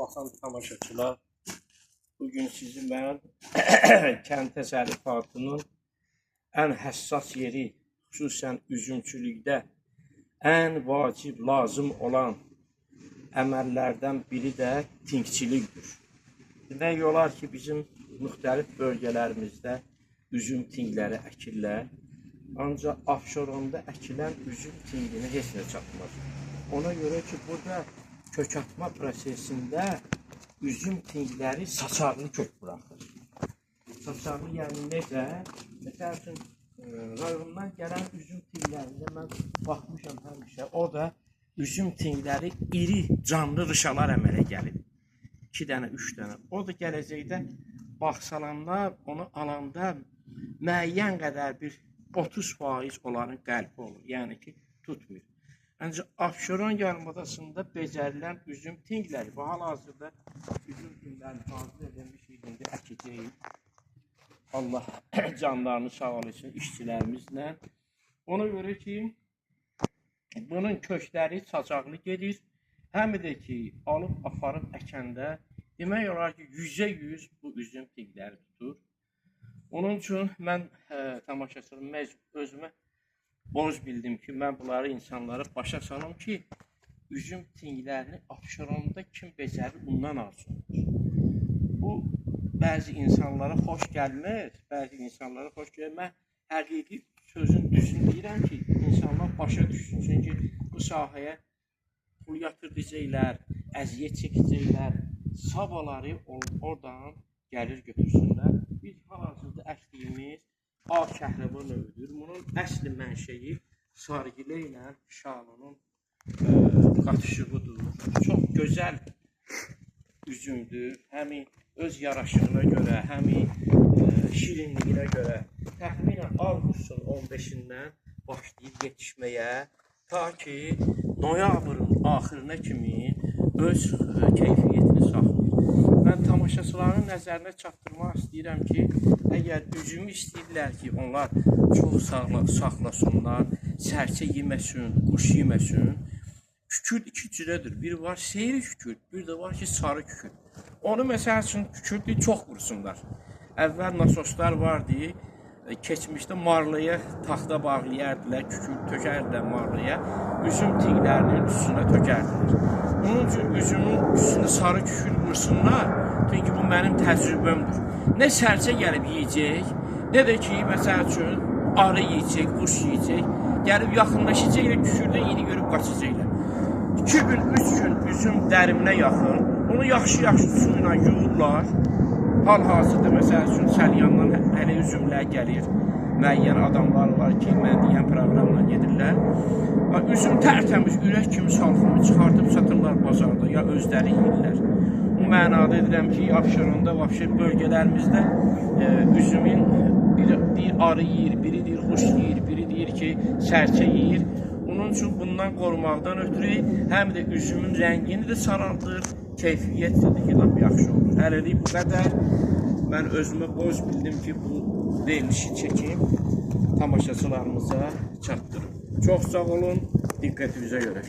baxan tamaşaçılar, bugün sizi mən kənd təsərrüfatının ən həssas yeri, xüsusən üzümçülükdə ən vacib, lazım olan əməllərdən biri də tingçilikdir. Demək olar ki, bizim müxtəlif bölgələrimizdə üzüm tingləri əkirlər. Ancaq Abşeronda əkilən üzüm tinginə heç nə çatmaz. Ona görə ki, burada kök atma prosesində üzüm tingləri saçarlı kök buraxır. Saçarlı yəni necə? Məsəl üçün, rayondan gələn üzüm tinglərində mən baxmışam həmişə. O da üzüm tingləri iri, canlı rışalar əmələ gəlir. 2 dənə, 3 dənə. O da gələcəkdə bağsalanlar onu alanda müəyyən qədər bir 30% onların qəlbi olur. Yəni ki, tutmur. Ancaq Abşeron yarımadasında becərilən üzüm tingləri və hal-hazırda üzüm tinglərini hazır edilmiş indi əkəcəyik. Allah canlarını sağ olsun işçilərimizlə. Ona görə ki, bunun kökləri saçaqlı gedir. Həm də ki, alıb aparıb əkəndə demək olar ki, 100% bu üzüm tingləri tutur. Onun üçün mən tamaşaçılığım özümə borc bildim ki, mən bunları insanlara başa salım ki, üzüm tinglərini Abşeronda kim becərir, ondan arzudur. Bu, bəzi insanlara xoş gəlmir, bəzi insanlara xoş gəlmir. Mən həqiqi sözün düzünü deyirəm ki, insanlar başa düşsün. Çünki bu sahəyə pul yatıracaqlar, əziyyət çəkəcəklər, sabaları oradan gəlir götürsünlər. Biz hal-hazırda əkdiyimiz ağ kəhriba növüdür. Bunun əsli mənşəyi sargilə ilə şalının qatışığıdır. Çox gözəl üzümdür. Həmi öz yaraşığına görə, həmi şirinliyinə görə. Təxminən avqustun 15-dən başlayır yetişməyə, ta ki noyabrın axırına kimi öz keyfiyyətini saxlayır. Mən tamaşaçıların nəzərinə çatdırmaq istəyirəm ki, əgər üzümü istəyirlər ki, onlar çox saxlasınlar, sərçə yeməsin, quş yeməsin, kükürt 2 cürədir. Bir var seyri kükürt, bir də var ki, sarı kükürt. Onu məsəl üçün kükürtü çox qursunlar. Əvvəl nasoslar vardı, keçmişdə marlaya taxta bağlayardılar, kükürt tökərdilər marlaya, üzüm tinglərinin üstünə tökərdilər. Onun üçün üzümün üstünə sarı kükürt qursunlar, çünki bu mənim təcrübəmdir. Nə sərçə gəlib yiyəcək, nə də ki, məsəl üçün, arı yiyəcək, quş yiyəcək, gəlib yaxınlaşacaqlar, kükürdə yeni görüb qaçacaqlar. 2 gün, 3 gün üzüm dəriminə yaxın, onu yaxşı-yaxşı suyla yuyurlar. Hal-hazırda məsəl üçün səlyandan hələ üzümlər gəlir. Müəyyən adamlar var ki, mən deyən proqramla gedirlər. Üzüm tərtəmiz, ürək kimi salxımı çıxartıb satırlar bazarda, ya özləri yiyirlər. Bu mənada edirəm ki, Abşeronda bölgələrimizdə üzümün bir arı yiyir, biri deyir quş yiyir, biri deyir ki, sərçə yiyir. Onun üçün bundan qorumaqdan ötürü həm də üzümün rəngini də saraldır, keyfiyyətdir ki, lap yaxşı olur. Hələlik bu qədər. Mən özümə borc bildim ki, bu verilişi çəkim, tamaşaçılarımıza çatdırım. Çox sağ olun, diqqətinizə görə.